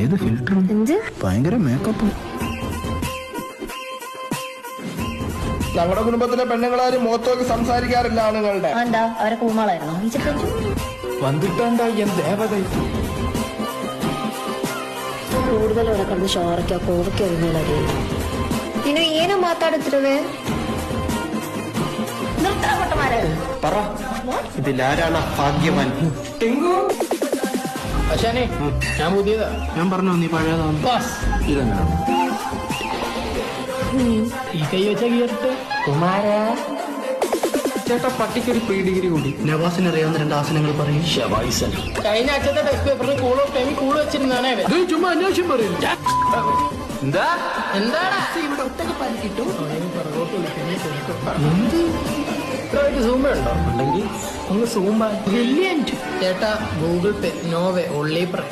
ഏത് ഫിൽറ്റർ? ഭയങ്കര മേക്കപ്പ്. ഞങ്ങളുടെ കുടുംബത്തിലെ പെണ്ണുങ്ങളാരും മുഖത്തോക്ക് സംസാരിക്കാറില്ല ആണുങ്ങളുടെ. അവരെ കൂമാളായിരുന്നു വന്നിട്ടാ ദേവത കൂടുതൽ ಕಳೆದು ಶೋರಕ್ಕೆ ಕೋವಕ್ಕೆ ಇರಲಿಲ್ಲ. ಇನ್ನು ಏನು ಮಾತಾಡುತ್ತಿರುವೆ? നിർത്തപ്പെട്ടമാരെ പറ, ഇതിലാരാണ് ഭാഗ്യവാൻ? അശാനെ, ഞാൻ പുതിയതാ. ഞാൻ പറഞ്ഞു നീ പഴയതാണ്. ഇതെങ്ങനെ ഈ കൈ വെച്ച കീറിട്ട് കുമാര ചേട്ടാ, പട്ടിക്കൊരു പ്രീ-ഡിഗ്രി കൂടി. നവാസിന് അറിയാവുന്ന 2 ആസനങ്ങൾ പറയും. കഴിഞ്ഞ അച്ഛത്തെ ടെസ്റ്റ് പേപ്പറിൽ കൂൾ ഓഫ് ടൈമിൽ കൂൾ വെച്ചിരുന്നാണേ. ചുമ്മാ അന്വേഷണം പറയും. എന്താ എന്താടാ സൂമ്പ ഉണ്ടോ? ഉണ്ടെങ്കിൽ ഒന്ന് സൂമ്പ. ബ്രില്യന്റ് ചേട്ടാ. ഗൂഗിൾ പേ, നോവേ, ഒള്ളി പ്രേ.